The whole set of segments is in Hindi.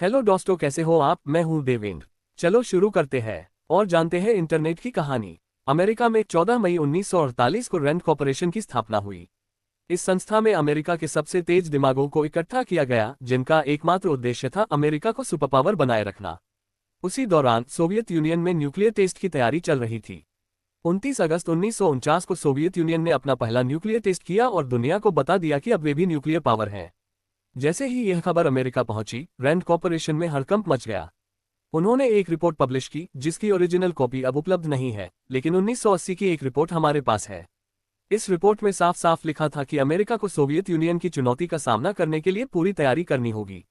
हेलो दोस्तों, कैसे हो आप। मैं हूं देवेंद्र। चलो शुरू करते हैं और जानते हैं इंटरनेट की कहानी। अमेरिका में 14 मई 1948 को रैंड कॉर्पोरेशन की स्थापना हुई। इस संस्था में अमेरिका के सबसे तेज दिमागों को इकट्ठा किया गया, जिनका एकमात्र उद्देश्य था अमेरिका को सुपर पावर बनाए रखना। उसी दौरान सोवियत यूनियन में न्यूक्लियर टेस्ट की तैयारी चल रही थी। 29 अगस्त 1949 को सोवियत यूनियन ने अपना पहला न्यूक्लियर टेस्ट किया और दुनिया को बता दिया कि अब वे भी न्यूक्लियर पावर हैं। जैसे ही यह खबर अमेरिका पहुंची, रैंड कॉर्पोरेशन में हड़कंप मच गया। उन्होंने एक रिपोर्ट पब्लिश की, जिसकी ओरिजिनल कॉपी अब उपलब्ध नहीं है, लेकिन 1980 की एक रिपोर्ट हमारे पास है। इस रिपोर्ट में साफ साफ लिखा था कि अमेरिका को सोवियत यूनियन की चुनौती का सामना करने के लिए पूरी तैयारी करनी होगी।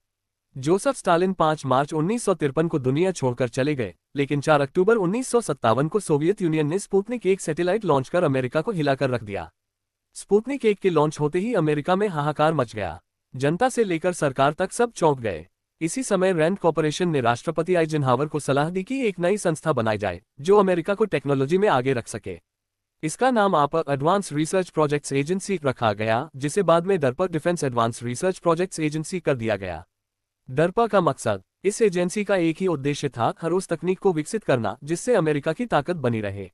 जोसेफ स्टालिन 5 मार्च 1953 को दुनिया छोड़कर चले गए, लेकिन 4 अक्टूबर 1957 को सोवियत यूनियन ने स्पुतनिक 1 सैटेलाइट लॉन्च कर अमेरिका को हिलाकर रख दिया। स्पुतनिक 1 के लॉन्च होते ही अमेरिका में हाहाकार मच गया। जनता से लेकर सरकार तक सब चौंक गए। इसी समय रैंड कॉर्पोरेशन ने राष्ट्रपति आइजनहावर को सलाह दी कि एक नई संस्था बनाई जाए जो अमेरिका को टेक्नोलॉजी में आगे रख सके। इसका नाम अपर एडवांस रिसर्च प्रोजेक्ट्स एजेंसी रखा गया, जिसे बाद में DARPA defence advance research projects agency कर दिया गया। डरपा का मकसद, इस एजेंसी का एक ही उद्देश्य था, हर उस तकनीक को विकसित करना जिससे अमेरिका की ताकत बनी रहे।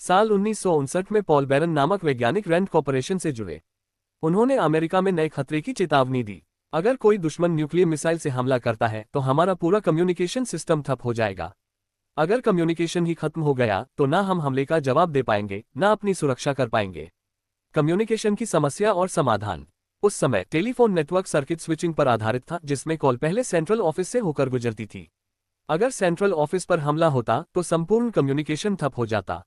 साल 1959 में पॉल बैरन नामक वैज्ञानिक रैंड कॉर्पोरेशन से जुड़े। उन्होंने अमेरिका में नए खतरे की चेतावनी दी। अगर कोई दुश्मन न्यूक्लियर मिसाइल से हमला करता है तो हमारा पूरा कम्युनिकेशन सिस्टम ठप हो जाएगा। अगर कम्युनिकेशन ही खत्म हो गया तो ना हम हमले का जवाब दे पाएंगे, ना अपनी सुरक्षा कर पाएंगे। कम्युनिकेशन की समस्या और समाधान। उस समय टेलीफोन नेटवर्क सर्किट स्विचिंग पर आधारित था, जिसमें कॉल पहले सेंट्रल ऑफिस से होकर गुजरती थी। अगर सेंट्रल ऑफिस पर हमला होता तो संपूर्ण कम्युनिकेशन ठप हो जाता।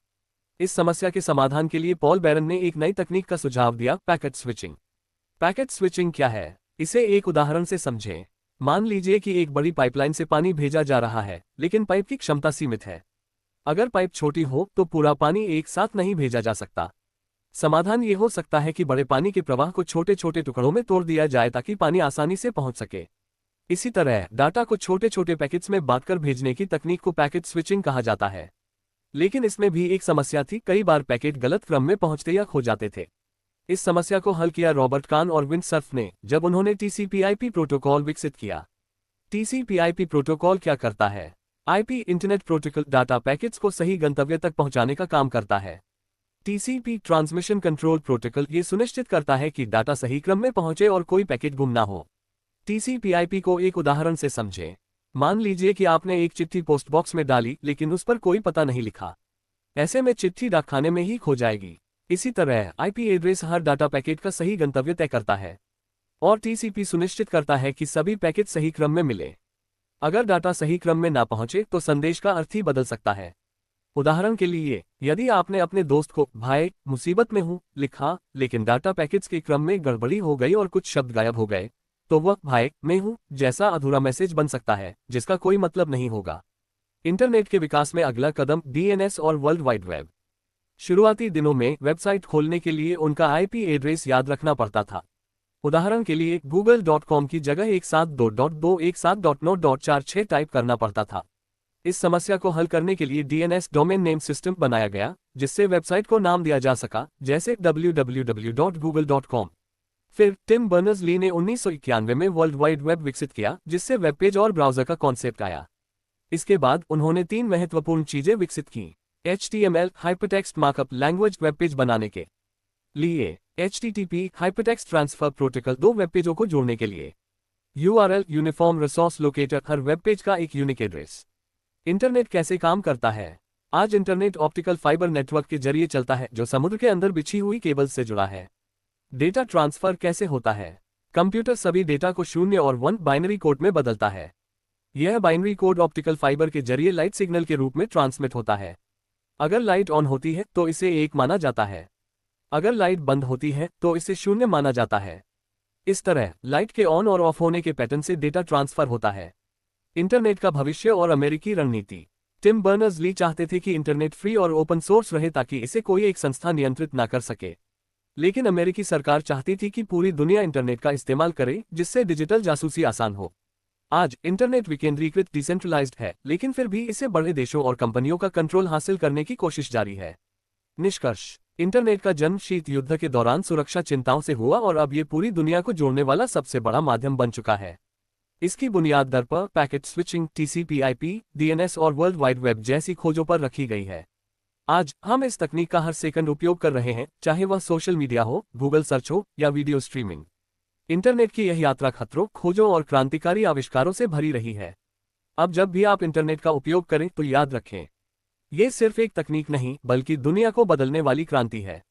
इस समस्या के समाधान के लिए पॉल बैरन ने एक नई तकनीक का सुझाव दिया, पैकेट स्विचिंग। पैकेट स्विचिंग क्या है, इसे एक उदाहरण से समझें। मान लीजिए कि एक बड़ी पाइपलाइन से पानी भेजा जा रहा है, लेकिन पाइप की क्षमता सीमित है। अगर पाइप छोटी हो तो पूरा पानी एक साथ नहीं भेजा जा सकता। समाधान ये हो सकता है कि बड़े पानी के प्रवाह को छोटे छोटे टुकड़ों में तोड़ दिया जाए ताकि पानी आसानी से पहुंच सके। इसी तरह डाटा को छोटे छोटे पैकेट्स में बांटकर भेजने की तकनीक को पैकेट स्विचिंग कहा जाता है। लेकिन इसमें भी एक समस्या थी, कई बार पैकेट गलत क्रम में पहुंचते या खो जाते थे। इस समस्या को हल किया रॉबर्ट कान और विंडसर्फ ने, जब उन्होंने टीसीपी/आईपी प्रोटोकॉल विकसित किया। टीसीपी/आईपी प्रोटोकॉल क्या करता है? IP internet protocol data packets को सही गंतव्य तक पहुंचाने का काम करता है। टीसीपी ट्रांसमिशन कंट्रोल प्रोटोकॉल ये सुनिश्चित करता है कि डाटा सही क्रम में पहुंचे और कोई पैकेट गुम ना हो। टीसीपी/आईपी को एक उदाहरण से समझें। मान लीजिए कि आपने एक चिट्ठी पोस्ट बॉक्स में डाली, लेकिन उस पर कोई पता नहीं लिखा। ऐसे में चिट्ठी डाकखाने में ही खो जाएगी। इसी तरह आईपी एड्रेस हर डाटा पैकेट का सही गंतव्य तय करता है, और टीसीपी सुनिश्चित करता है कि सभी पैकेट सही क्रम में मिले। अगर डाटा सही क्रम में ना पहुंचे तो संदेश का अर्थ ही बदल सकता है। उदाहरण के लिए, यदि आपने अपने दोस्त को भाई मुसीबत में हूं लिखा, लेकिन डाटा पैकेट्स के क्रम में गड़बड़ी हो गई और कुछ शब्द गायब हो गए, तो वह भाई मैं हूं जैसा अधूरा मैसेज बन सकता है, जिसका कोई मतलब नहीं होगा। इंटरनेट के विकास में अगला कदम डीएनएस और वर्ल्ड वाइड वेब। शुरुआती दिनों में वेबसाइट खोलने के लिए उनका आईपी एड्रेस याद रखना पड़ता था। उदाहरण के लिए google.com की जगह 172.217.9.46 टाइप करना पड़ता था। इस समस्या को हल करने के लिए डीएनएस डोमेन नेम सिस्टम बनाया गया, जिससे वेबसाइट को नाम दिया जा सका, जैसे www.google.com। फिर टिम बर्नर्स-ली ने 1991 में वर्ल्ड वाइड वेब विकसित किया, जिससे वेब पेज और ब्राउज़र का कॉन्सेप्ट आया। इसके बाद उन्होंने 3 महत्वपूर्ण चीजें विकसित की। HTML hypertext markup language web page बनाने के लिए, HTTP hypertext transfer protocol 2 web पेजों को जोड़ने के लिए, URL यूनिफॉर्म रिसोर्स लोकेटर हर वेब पेज का एक यूनिक एड्रेस। इंटरनेट कैसे काम करता है? आज इंटरनेट ऑप्टिकल फाइबर नेटवर्क के जरिए चलता है, जो समुद्र के अंदर बिछी हुई केबल से जुड़ा है। डेटा ट्रांसफर कैसे होता है? कंप्यूटर सभी डेटा को 0 और 1 बाइनरी कोड में बदलता है। यह बाइनरी कोड ऑप्टिकल फाइबर के जरिए लाइट सिग्नल के रूप में ट्रांसमिट होता है। अगर लाइट ऑन होती है तो इसे 1 माना जाता है। अगर लाइट बंद होती है तो इसे 0 माना जाता है। इस तरह लाइट के ऑन और ऑफ होने के पैटर्न से डेटा ट्रांसफर होता है। इंटरनेट का भविष्य और अमेरिकी रणनीति। टिम बर्नर्स-ली चाहते थे कि इंटरनेट फ्री और ओपन सोर्स रहे ताकि इसे कोई एक संस्था नियंत्रित ना कर सके। लेकिन अमेरिकी सरकार चाहती थी कि पूरी दुनिया इंटरनेट का इस्तेमाल करे, जिससे डिजिटल जासूसी आसान हो। आज इंटरनेट विकेंद्रीकृत डिसेंट्रलाइज्ड है, लेकिन फिर भी इसे बड़े देशों और कंपनियों का कंट्रोल हासिल करने की कोशिश जारी है। निष्कर्ष, इंटरनेट का जन्म शीत युद्ध के दौरान सुरक्षा चिंताओं से हुआ और अब ये पूरी दुनिया को जोड़ने वाला सबसे बड़ा माध्यम बन चुका है। इसकी बुनियाद दर पर पैकेट स्विचिंग, TCP/IP, DNS और वर्ल्ड वाइड वेब जैसी खोजों पर रखी गई है। आज हम इस तकनीक का हर सेकंड उपयोग कर रहे हैं, चाहे वह सोशल मीडिया हो, गूगल सर्च हो या वीडियो स्ट्रीमिंग। इंटरनेट की यह यात्रा खतरों, खोजों और क्रांतिकारी आविष्कारों से भरी रही है। अब जब भी आप इंटरनेट का उपयोग करें तो याद रखें, ये सिर्फ एक तकनीक नहीं बल्कि दुनिया को बदलने वाली क्रांति है।